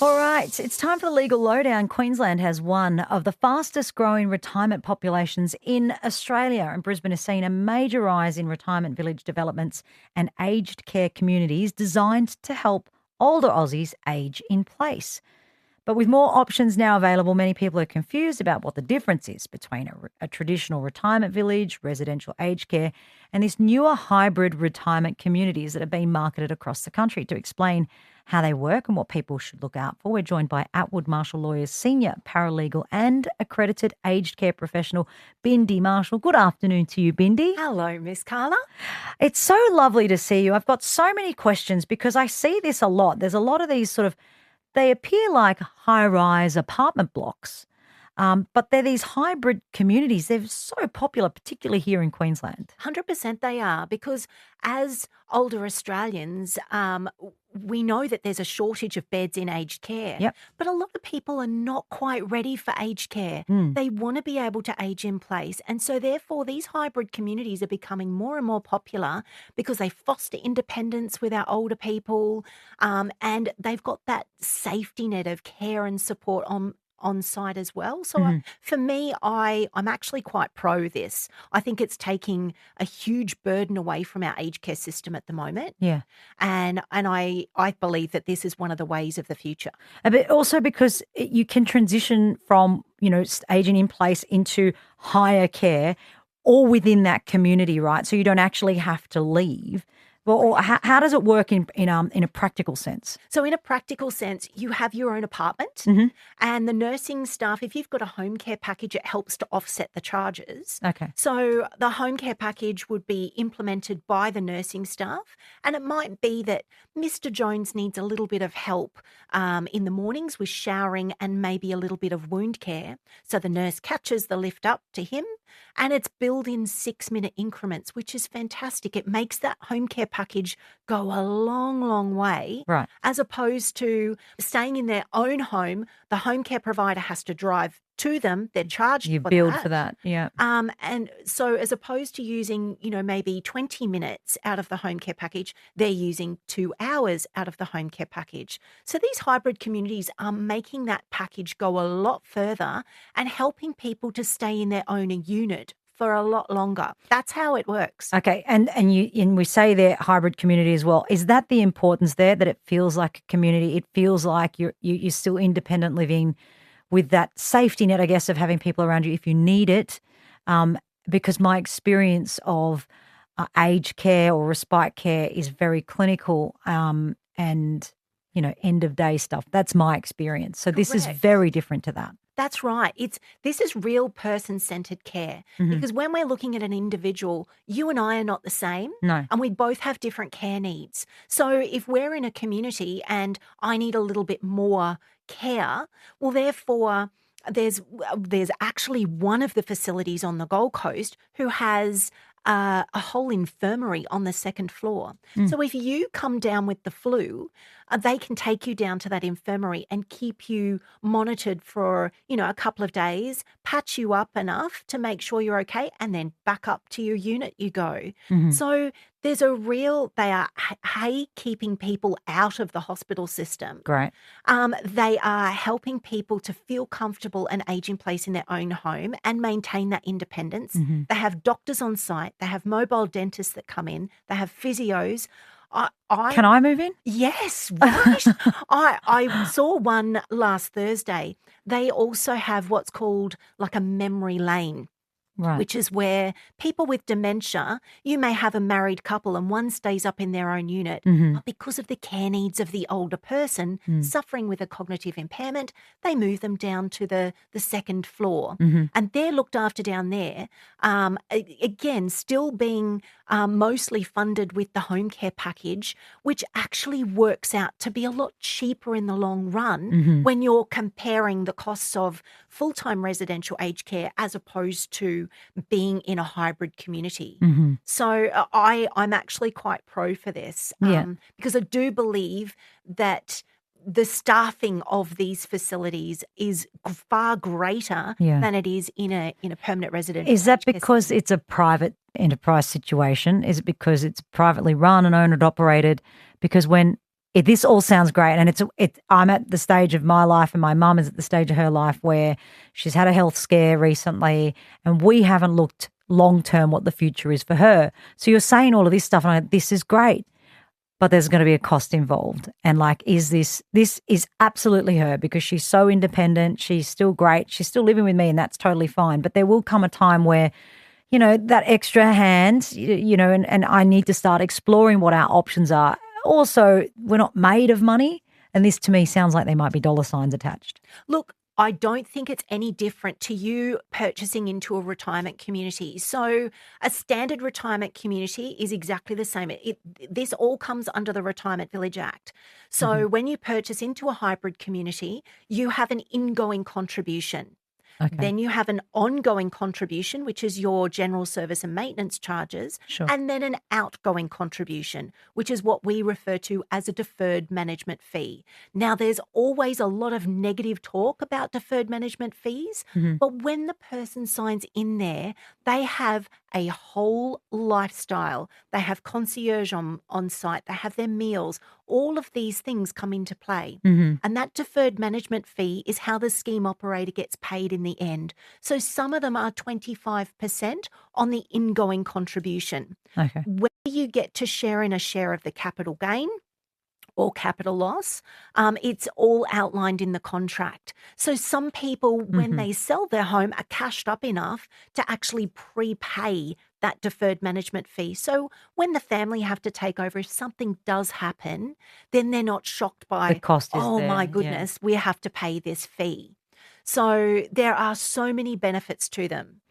All right, it's time for the legal lowdown. Queensland has one of the fastest growing retirement populations in Australia, and Brisbane has seen a major rise in retirement village developments and aged care communities designed to help older Aussies age in place. But with more options now available, many people are confused about what the difference is between a traditional retirement village, residential aged care, and these newer hybrid retirement communities that are being marketed across the country. To explain how they work and what people should look out for, we're joined by Attwood Marshall Lawyers Senior Paralegal and Accredited Aged Care Professional, Bindy Marshall. Good afternoon to you, Bindy. Hello, Miss Carla. It's so lovely to see you. I've got so many questions because I see this a lot. There's a lot of these they appear like high-rise apartment blocks, but they're these hybrid communities. They're so popular, particularly here in Queensland. 100% they are, because as older Australians, we know that there's a shortage of beds in aged care. Yep. But a lot of people are not quite ready for aged care. They want to be able to age in place. And so therefore these hybrid communities are becoming more and more popular because they foster independence with our older people, and they've got that safety net of care and support on site as well. So for me, I'm actually quite pro this. I think it's taking a huge burden away from our aged care system at the moment. Yeah. And I believe that this is one of the ways of the future. But also because you can transition from, aging in place into higher care all within that community, right? So you don't actually have to leave. Well, how does it work in a practical sense? So in a practical sense, you have your own apartment, and the nursing staff, if you've got a home care package, it helps to offset the charges. Okay. So the home care package would be implemented by the nursing staff, and it might be that Mr. Jones needs a little bit of help in the mornings with showering and maybe a little bit of wound care. So the nurse catches the lift up to him, and it's billed in 6-minute increments, which is fantastic. It makes that home care package go a long, long way. Right. As opposed to staying in their own home, the home care provider has to drive to them. They're charged You for billed that. for that, yeah. And so as opposed to using, maybe 20 minutes out of the home care package, they're using 2 hours out of the home care package. So these hybrid communities are making that package go a lot further and helping people to stay in their own unit for a lot longer. That's how it works. Okay, and we say they're hybrid community as well. Is that the importance there, that it feels like a community? It feels like you're still independent living with that safety net, I guess, of having people around you if you need it. Because my experience of aged care or respite care is very clinical and, end of day stuff. That's my experience. So this is Correct. very different to that. That's right. This is real person-centered care, because when we're looking at an individual, you and I are not the same. No. And we both have different care needs. So if we're in a community and I need a little bit more care, well, therefore, there's actually one of the facilities on the Gold Coast who has a whole infirmary on the second floor. So if you come down with the flu, they can take you down to that infirmary and keep you monitored for, a couple of days, patch you up enough to make sure you're okay, and then back up to your unit you go. So there's they are keeping people out of the hospital system. Great. They are helping people to feel comfortable and age in place in their own home and maintain that independence. They have doctors on site. They have mobile dentists that come in. They have physios. Can I move in? Yes, right. I saw one last Thursday. They also have what's called like a memory lane. Right. Which is where people with dementia, you may have a married couple and one stays up in their own unit, but because of the care needs of the older person suffering with a cognitive impairment, they move them down to the second floor. And they're looked after down there, again, still being mostly funded with the home care package, which actually works out to be a lot cheaper in the long run when you're comparing the costs of full-time residential aged care as opposed to being in a hybrid community. So I'm actually quite pro for this because I do believe that the staffing of these facilities is far greater than it is in a permanent residential. Is that because it's a private enterprise situation? Is it because it's privately run and owned and operated? Because when this all sounds great, and I'm at the stage of my life, and my mum is at the stage of her life where she's had a health scare recently, and we haven't looked long term what the future is for her. So you're saying all of this stuff, and this is great, but there's going to be a cost involved. And like, this is absolutely her, because she's so independent, she's still great, she's still living with me, and that's totally fine. But there will come a time where, you know, that extra hand, you know, and I need to start exploring what our options are. Also, we're not made of money, and this to me sounds like there might be dollar signs attached. Look, I don't think it's any different to you purchasing into a retirement community. So a standard retirement community is exactly the same. This all comes under the Retirement Village Act. So when you purchase into a hybrid community, you have an ingoing contribution. Okay. Then you have an ongoing contribution, which is your general service and maintenance charges, Sure. and then an outgoing contribution, which is what we refer to as a deferred management fee. Now, there's always a lot of negative talk about deferred management fees, but when the person signs in there, they have a whole lifestyle. They have concierge on site. They have their meals. All of these things come into play. And that deferred management fee is how the scheme operator gets paid in the end. So some of them are 25% on the ingoing contribution. Okay. Whether you get to share in a share of the capital gain or capital loss, it's all outlined in the contract. So some people, when they sell their home, are cashed up enough to actually prepay that deferred management fee. So when the family have to take over, if something does happen, then they're not shocked by, The cost is oh there, my yeah. goodness, we have to pay this fee. So there are so many benefits to them.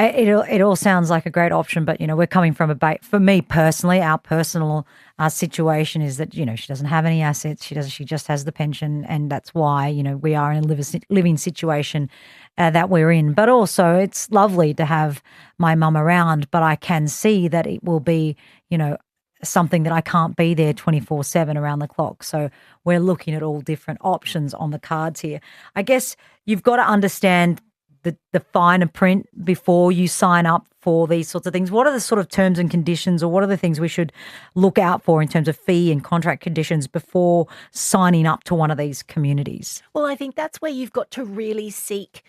It all sounds like a great option, but, you know, we're coming from for me personally, our personal situation is that, you know, she doesn't have any assets. She just has the pension, and that's why, you know, we are in a living situation that we're in. But also it's lovely to have my mum around, but I can see that it will be, you know, something that I can't be there 24/7 around the clock. So we're looking at all different options on the cards here. I guess you've got to understand the finer print before you sign up for these sorts of things. What are the sort of terms and conditions, or what are the things we should look out for in terms of fee and contract conditions before signing up to one of these communities? Well, I think that's where you've got to really seek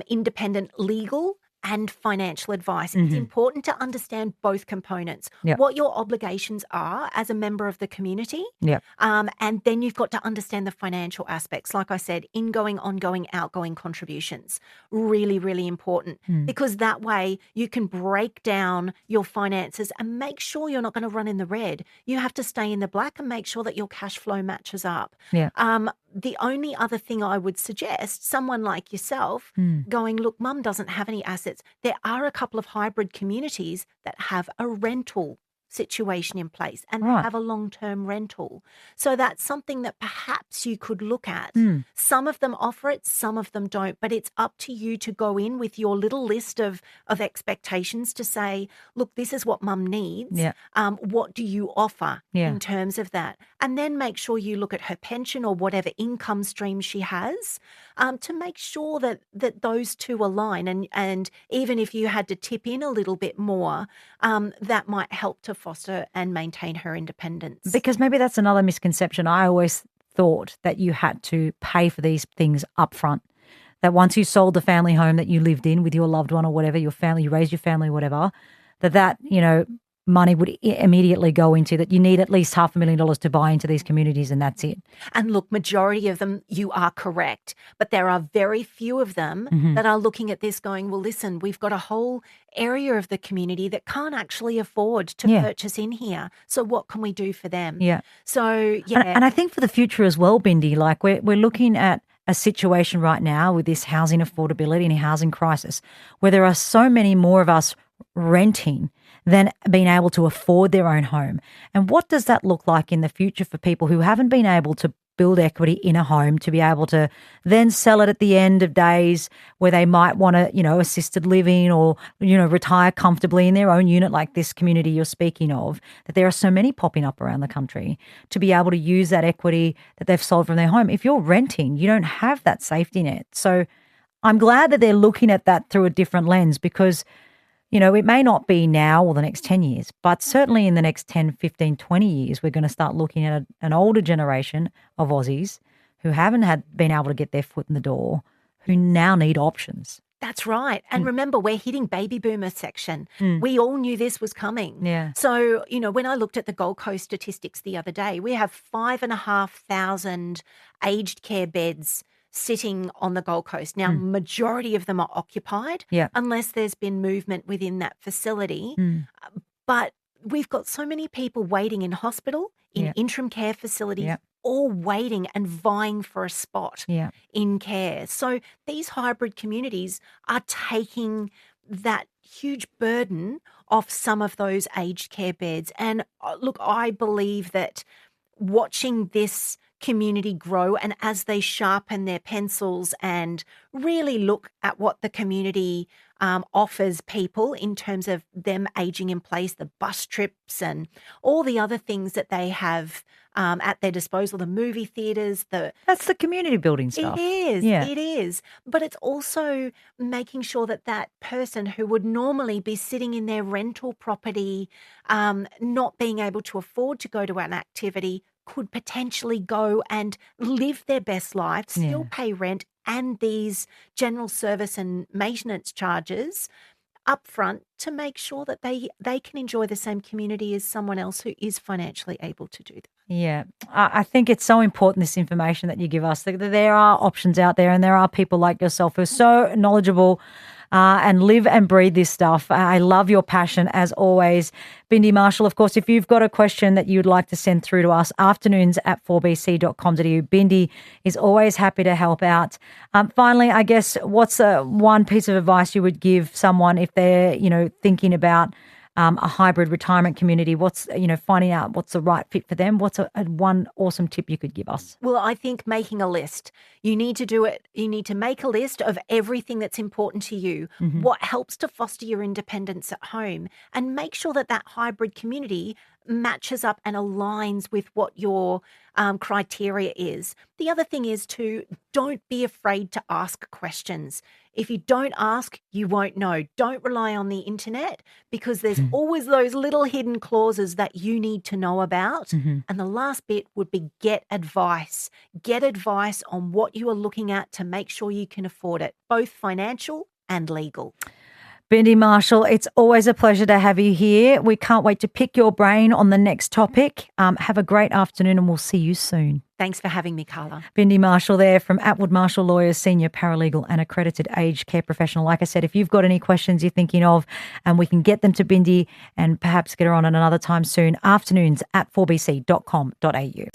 independent legal and financial advice. It's important to understand both components, Yep. what your obligations are as a member of the community. Yeah. And then you've got to understand the financial aspects. Like I said, ingoing, ongoing, outgoing contributions. Really, really important, because that way you can break down your finances and make sure you're not going to run in the red. You have to stay in the black and make sure that your cash flow matches up. Yeah. The only other thing I would suggest, someone like yourself going, look, mum doesn't have any assets. There are a couple of hybrid communities that have a rental situation in place and Right. have a long-term rental. So that's something that perhaps you could look at. Some of them offer it, some of them don't, but it's up to you to go in with your little list of expectations to say, look, this is what mum needs. Yeah. What do you offer Yeah. in terms of that? And then make sure you look at her pension or whatever income stream she has, to make sure that those two align. And even if you had to tip in a little bit more, that might help to foster and maintain her independence. Because maybe that's another misconception. I always thought that you had to pay for these things up front. That once you sold the family home that you lived in with your loved one or whatever, your family, you raised your family, whatever, that you know, money would immediately go into that. You need at least $500,000 to buy into these communities, and that's it. And look, majority of them, you are correct. But there are very few of them that are looking at this going, well, listen, we've got a whole area of the community that can't actually afford to Yeah. purchase in here. So what can we do for them? Yeah. So, yeah. And I think for the future as well, Bindy, like we're looking at a situation right now with this housing affordability and housing crisis where there are so many more of us renting than being able to afford their own home. And what does that look like in the future for people who haven't been able to build equity in a home to be able to then sell it at the end of days where they might want to, you know, assisted living or, you know, retire comfortably in their own unit like this community you're speaking of, that there are so many popping up around the country to be able to use that equity that they've sold from their home. If you're renting, you don't have that safety net. So I'm glad that they're looking at that through a different lens because, it may not be now or the next 10 years, but certainly in the next 10, 15, 20 years, we're going to start looking at an older generation of Aussies who haven't been able to get their foot in the door, who now need options. That's right. And remember, we're hitting baby boomer section. We all knew this was coming. Yeah. So, when I looked at the Gold Coast statistics the other day, we have 5,500 aged care beds sitting on the Gold Coast. Now, majority of them are occupied unless there's been movement within that facility. But we've got so many people waiting in hospital, in interim care facilities, all waiting and vying for a spot in care. So these hybrid communities are taking that huge burden off some of those aged care beds. And look, I believe that watching this community grow, and as they sharpen their pencils and really look at what the community offers people in terms of them aging in place, the bus trips and all the other things that they have at their disposal, the movie theatres. That's the community building stuff. It is. Yeah. It is. But it's also making sure that that person who would normally be sitting in their rental property, not being able to afford to go to an activity, could potentially go and live their best life, still pay rent and these general service and maintenance charges up front to make sure that they can enjoy the same community as someone else who is financially able to do that. Yeah, I think it's so important, this information that you give us, that there are options out there and there are people like yourself who are so knowledgeable and live and breathe this stuff. I love your passion as always. Bindy Marshall, of course, if you've got a question that you'd like to send through to us, afternoons@4bc.com.au. Bindy is always happy to help out. Finally, I guess, what's one piece of advice you would give someone if they're, thinking about a hybrid retirement community? What's, finding out what's the right fit for them? What's one awesome tip you could give us? Well, I think making a list. You need to do it. You need to make a list of everything that's important to you, what helps to foster your independence at home, and make sure that that hybrid community matches up and aligns with what your criteria is. The other thing is don't be afraid to ask questions. If you don't ask, you won't know. Don't rely on the internet, because there's always those little hidden clauses that you need to know about. And the last bit would be get advice. Get advice on what you are looking at to make sure you can afford it, both financial and legal. Bindy Marshall, it's always a pleasure to have you here. We can't wait to pick your brain on the next topic. Have a great afternoon and we'll see you soon. Thanks for having me, Carla. Bindy Marshall there from Attwood Marshall Lawyers, Senior Paralegal and Accredited Aged Care Professional. Like I said, if you've got any questions you're thinking of, and we can get them to Bindy and perhaps get her on at another time soon, afternoons@4bc.com.au.